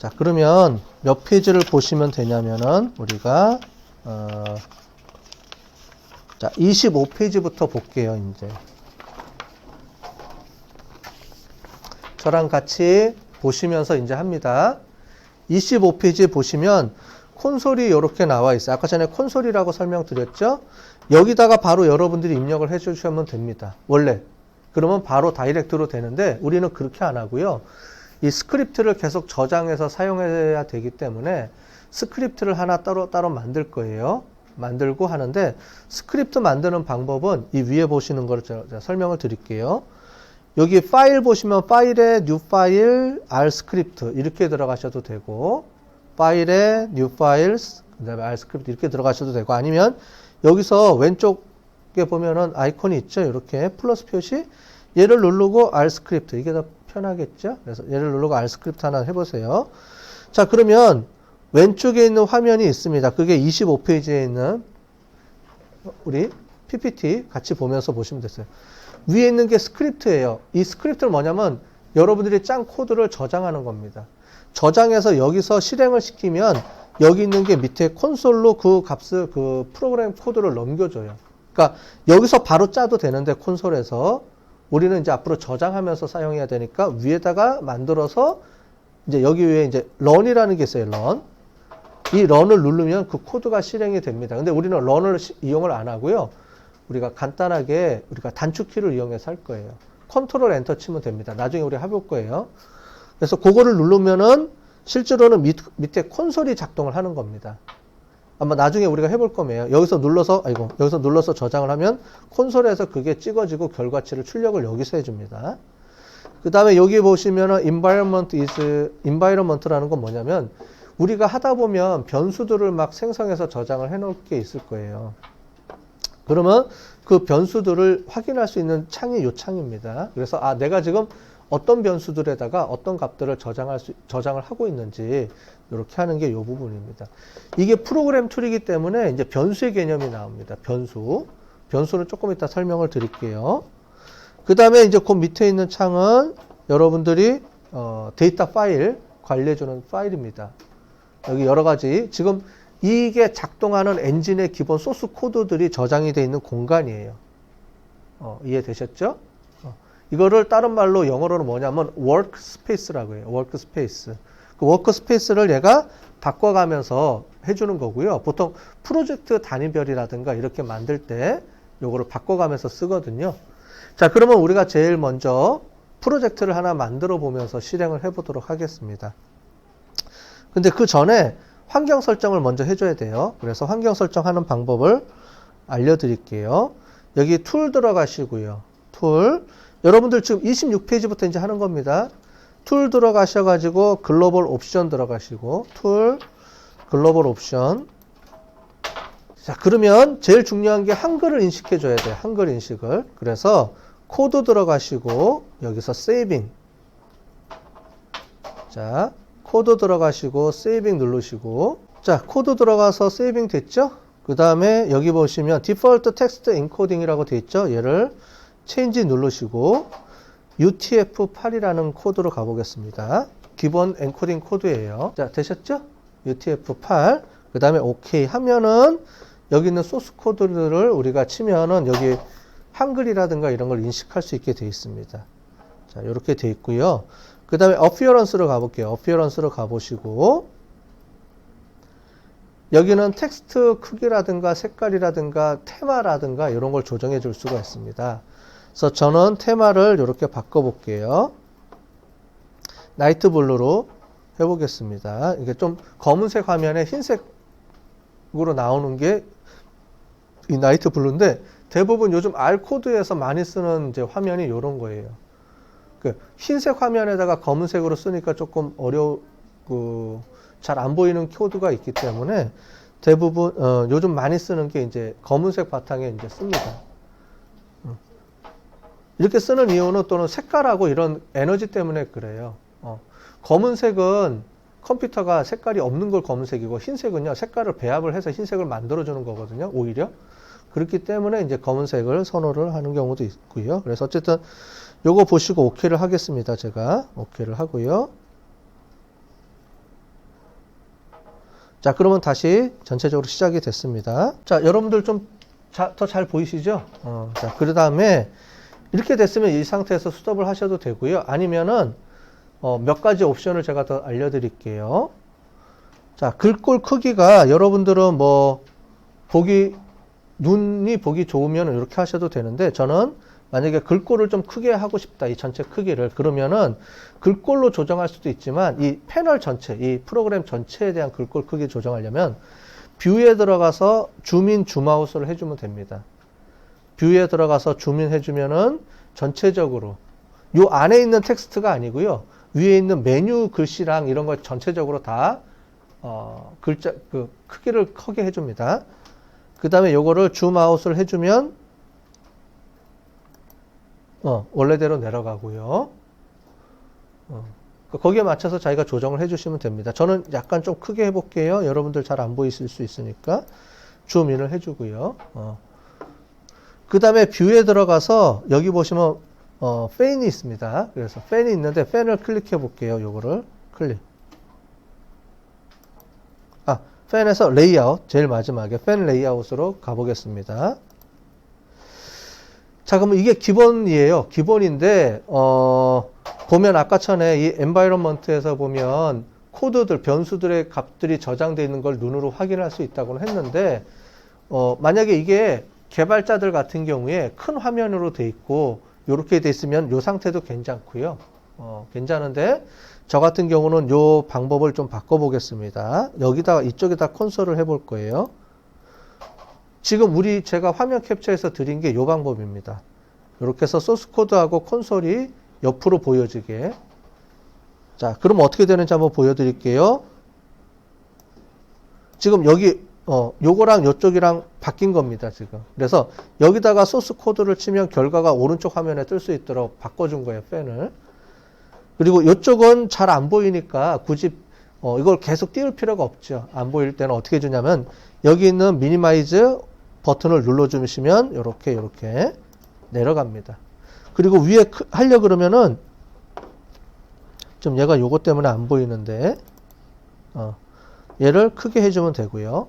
자, 그러면 몇 페이지를 보시면 되냐면은 우리가 자, 25페이지부터 볼게요, 이제. 저랑 같이 보시면서 이제 합니다. 25페이지 보시면 콘솔이 이렇게 나와 있어요. 아까 전에 콘솔이라고 설명드렸죠? 여기다가 바로 여러분들이 입력을 해 주시면 됩니다. 원래. 그러면 바로 다이렉트로 되는데 우리는 그렇게 안 하고요. 이 스크립트를 계속 저장해서 사용해야 되기 때문에 스크립트를 하나 따로 만들 거예요. 만들고 하는데 스크립트 만드는 방법은 이 위에 보시는 거를 제가 설명을 드릴게요. 여기 파일 보시면 파일에 new file r 스크립트 이렇게 들어가셔도 되고 파일에 new files 그다음에 r 스크립트 이렇게 들어가셔도 되고 아니면 여기서 왼쪽에 보면은 아이콘이 있죠. 이렇게 플러스 표시 얘를 누르고 r 스크립트 이게 더 편하겠죠. 그래서 얘를 누르고 r 스크립트 하나 해보세요. 자, 그러면 왼쪽에 있는 화면이 있습니다. 그게 25페이지에 있는 우리 PPT 같이 보면서 보시면 됐어요. 위에 있는 게 스크립트예요. 이 스크립트는 뭐냐면 여러분들이 짠 코드를 저장하는 겁니다. 저장해서 여기서 실행을 시키면 여기 있는 게 밑에 콘솔로 그 값을 그 프로그램 코드를 넘겨줘요. 그러니까 여기서 바로 짜도 되는데 콘솔에서 우리는 이제 앞으로 저장하면서 사용해야 되니까 위에다가 만들어서 이제 여기 위에 이제 런이라는 게 있어요. 런. 이 런을 누르면 그 코드가 실행이 됩니다. 근데 우리는 런을 이용을 안 하고요. 우리가 간단하게 우리가 단축키를 이용해서 할 거예요. 컨트롤 엔터 치면 됩니다. 나중에 우리 해볼 거예요. 그래서 그거를 누르면은 실제로는 밑에 콘솔이 작동을 하는 겁니다. 아마 나중에 우리가 해볼 거예요. 여기서 눌러서 저장을 하면 콘솔에서 그게 찍어지고 결과치를 출력을 여기서 해줍니다. 그 다음에 여기 보시면은 environment라는 건 뭐냐면 우리가 하다 보면 변수들을 막 생성해서 저장을 해놓을 게 있을 거예요. 그러면 그 변수들을 확인할 수 있는 창이 이 창입니다. 그래서 내가 지금 어떤 변수들에다가 어떤 값들을 저장을 하고 있는지 이렇게 하는 게 이 부분입니다. 이게 프로그램 툴이기 때문에 이제 변수의 개념이 나옵니다. 변수는 조금 이따 설명을 드릴게요. 그 다음에 이제 그 밑에 있는 창은 여러분들이 데이터 파일 관리해주는 파일입니다. 여기 여러 가지 지금 이게 작동하는 엔진의 기본 소스 코드들이 저장이 되어 있는 공간이에요. 이해되셨죠? 이거를 다른 말로 영어로는 뭐냐면 workspace라고 해요. workspace. 그 workspace를 얘가 바꿔가면서 해주는 거고요. 보통 프로젝트 단위별이라든가 이렇게 만들 때 요거를 바꿔가면서 쓰거든요. 자, 그러면 우리가 제일 먼저 프로젝트를 하나 만들어 보면서 실행을 해보도록 하겠습니다. 근데 그 전에 환경 설정을 먼저 해줘야 돼요. 그래서 환경 설정하는 방법을 알려드릴게요. 여기 툴 들어가시고요. 툴. 여러분들 지금 26페이지부터 이제 하는 겁니다. 툴 들어가셔가지고 글로벌 옵션 들어가시고 툴, 글로벌 옵션. 자, 그러면 제일 중요한 게 한글을 인식해줘야 돼요. 한글 인식을. 그래서 코드 들어가시고 여기서 세이빙. 자, 코드 들어가시고 세이빙 누르시고 자, 코드 들어가서 세이빙 됐죠? 그 다음에 여기 보시면 디폴트 텍스트 엔코딩이라고 되어 있죠? 얘를 체인지 누르시고 UTF-8이라는 코드로 가보겠습니다. 기본 엔코딩 코드예요. 자, 되셨죠? UTF-8. 그 다음에 OK 하면은 여기 있는 소스 코드들을 우리가 치면은 여기 한글이라든가 이런 걸 인식할 수 있게 되어 있습니다. 자, 이렇게 되어 있고요. 그 다음에 어피어런스로 가볼게요. 어피어런스로 가보시고 여기는 텍스트 크기라든가 색깔이라든가 테마라든가 이런 걸 조정해 줄 수가 있습니다. 그래서 저는 테마를 이렇게 바꿔볼게요. 나이트 블루로 해보겠습니다. 이게 좀 검은색 화면에 흰색으로 나오는 게 이 나이트 블루인데 대부분 요즘 R 코드에서 많이 쓰는 이제 화면이 이런 거예요. 그 흰색 화면에다가 검은색으로 쓰니까 조금 잘 안 보이는 코드가 있기 때문에 대부분 요즘 많이 쓰는 게 이제 검은색 바탕에 이제 씁니다. 이렇게 쓰는 이유는 또는 색깔하고 이런 에너지 때문에 그래요. 검은색은 컴퓨터가 색깔이 없는 걸 검은색이고 흰색은요 색깔을 배합을 해서 흰색을 만들어주는 거거든요. 오히려 그렇기 때문에 이제 검은색을 선호를 하는 경우도 있고요. 그래서 어쨌든 요거 보시고 OK를 하겠습니다. 제가 OK를 하고요. 자, 그러면 다시 전체적으로 시작이 됐습니다. 자, 여러분들 좀 더 잘 보이시죠? 자, 그 다음에 이렇게 됐으면 이 상태에서 스톱을 하셔도 되고요. 아니면은 몇 가지 옵션을 제가 더 알려드릴게요. 자, 글꼴 크기가 여러분들은 뭐 눈이 보기 좋으면 이렇게 하셔도 되는데, 저는 만약에 글꼴을 좀 크게 하고 싶다, 이 전체 크기를, 그러면은 글꼴로 조정할 수도 있지만 이 패널 전체, 이 프로그램 전체에 대한 글꼴 크기 조정하려면 뷰에 들어가서 줌인 줌아웃을 해주면 됩니다. 뷰에 들어가서 줌인 해주면은 전체적으로 요 안에 있는 텍스트가 아니고요, 위에 있는 메뉴 글씨랑 이런 거 전체적으로 다 글자 크기를 크게 해줍니다. 그 다음에 요거를 줌아웃을 해주면 원래대로 내려가고요. 거기에 맞춰서 자기가 조정을 해주시면 됩니다. 저는 약간 좀 크게 해볼게요. 여러분들 잘 안 보이실 수 있으니까 줌인을 해주고요. 그 다음에 뷰에 들어가서 여기 보시면 팬이 있습니다. 그래서 팬이 있는데 팬을 클릭해 볼게요. 요거를 클릭. 팬에서 레이아웃, 제일 마지막에 팬 레이아웃으로 가보겠습니다. 자, 그러면 이게 기본이에요. 기본인데 보면 아까 전에 이 environment에서 보면 코드들, 변수들의 값들이 저장되어 있는 걸 눈으로 확인할 수 있다고 했는데, 만약에 이게 개발자들 같은 경우에 큰 화면으로 돼 있고 이렇게 돼 있으면 이 상태도 괜찮고요. 괜찮은데 저 같은 경우는 이 방법을 좀 바꿔보겠습니다. 여기다가 이쪽에다 콘솔을 해볼 거예요. 지금 제가 화면 캡처해서 드린 게 이 방법입니다. 이렇게 해서 소스 코드하고 콘솔이 옆으로 보여지게. 자, 그럼 어떻게 되는지 한번 보여드릴게요. 지금 여기 요거랑 요쪽이랑 바뀐 겁니다, 지금. 그래서 여기다가 소스 코드를 치면 결과가 오른쪽 화면에 뜰 수 있도록 바꿔준 거예요, 펜을. 그리고 요쪽은 잘 안 보이니까 굳이 이걸 계속 띄울 필요가 없죠. 안 보일 때는 어떻게 해주냐면 여기 있는 미니마이즈 버튼을 눌러주시면 이렇게 내려갑니다. 그리고 위에 하려고 그러면은 좀 얘가 요거 때문에 안 보이는데 얘를 크게 해주면 되고요.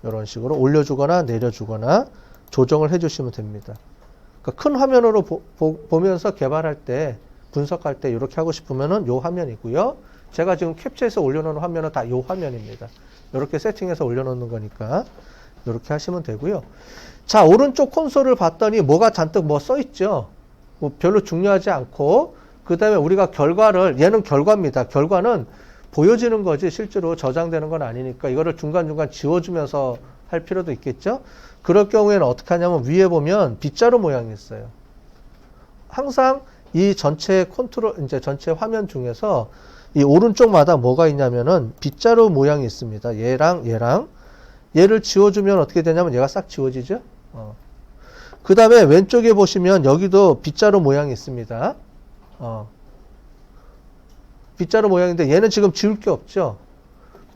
이런 식으로 올려주거나 내려주거나 조정을 해주시면 됩니다. 그러니까 큰 화면으로 보면서 개발할 때, 분석할 때 이렇게 하고 싶으면은 요 화면이고요. 제가 지금 캡처해서 올려놓은 화면은 다 요 화면입니다. 이렇게 세팅해서 올려놓는 거니까 이렇게 하시면 되고요. 자, 오른쪽 콘솔을 봤더니 뭐가 잔뜩 뭐 써있죠. 뭐 별로 중요하지 않고, 그 다음에 우리가 결과를, 얘는 결과입니다. 결과는 보여지는 거지 실제로 저장되는 건 아니니까 이거를 중간중간 지워주면서 할 필요도 있겠죠. 그럴 경우에는 어떻게 하냐면 위에 보면 빗자루 모양이 있어요. 항상 이 전체 이제 전체 화면 중에서 이 오른쪽마다 뭐가 있냐면은 빗자루 모양이 있습니다. 얘랑 얘를 지워주면 어떻게 되냐면 얘가 싹 지워지죠. 그 다음에 왼쪽에 보시면 여기도 빗자루 모양이 있습니다. 빗자루 모양인데 얘는 지금 지울 게 없죠.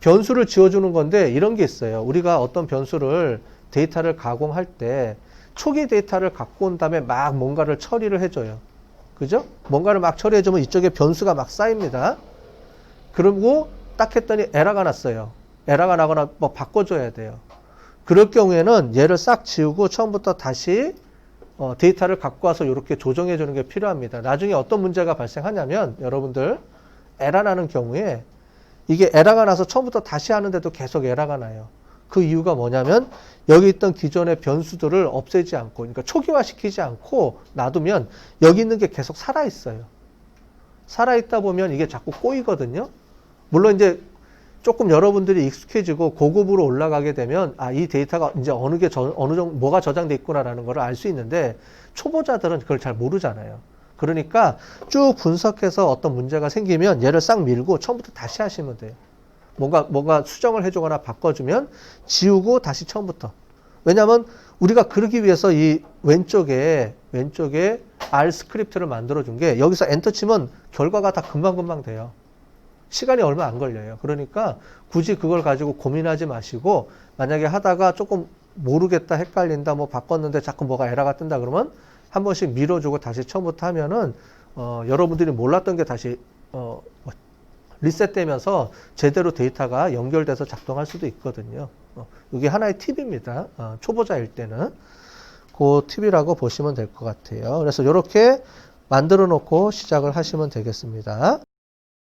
변수를 지워주는 건데 이런 게 있어요. 우리가 어떤 변수를 데이터를 가공할 때 초기 데이터를 갖고 온 다음에 막 뭔가를 처리를 해줘요. 그죠? 뭔가를 막 처리해주면 이쪽에 변수가 막 쌓입니다. 그리고 딱 했더니 에러가 났어요. 에러가 나거나 뭐 바꿔줘야 돼요. 그럴 경우에는 얘를 싹 지우고 처음부터 다시 데이터를 갖고 와서 이렇게 조정해 주는 게 필요합니다. 나중에 어떤 문제가 발생하냐면 여러분들 에러 나는 경우에 이게 에러가 나서 처음부터 다시 하는데도 계속 에러가 나요. 그 이유가 뭐냐면 여기 있던 기존의 변수들을 없애지 않고, 그러니까 초기화 시키지 않고 놔두면 여기 있는 게 계속 살아있어요. 살아있다 보면 이게 자꾸 꼬이거든요. 물론 이제 조금 여러분들이 익숙해지고 고급으로 올라가게 되면 이 데이터가 이제 어느 정도 뭐가 저장돼 있구나라는 걸 알 수 있는데 초보자들은 그걸 잘 모르잖아요. 그러니까 쭉 분석해서 어떤 문제가 생기면 얘를 싹 밀고 처음부터 다시 하시면 돼요. 뭔가 수정을 해주거나 바꿔주면 지우고 다시 처음부터. 왜냐하면 우리가 그러기 위해서 이 왼쪽에 R 스크립트를 만들어준 게 여기서 엔터 치면 결과가 다 금방금방 돼요. 시간이 얼마 안 걸려요. 그러니까 굳이 그걸 가지고 고민하지 마시고 만약에 하다가 조금 모르겠다, 헷갈린다, 뭐 바꿨는데 자꾸 뭐가 에러가 뜬다 그러면 한 번씩 밀어주고 다시 처음부터 하면은 여러분들이 몰랐던 게 다시 리셋되면서 제대로 데이터가 연결돼서 작동할 수도 있거든요. 이게 하나의 팁입니다. 초보자일 때는. 그 팁이라고 보시면 될 것 같아요. 그래서 이렇게 만들어 놓고 시작을 하시면 되겠습니다.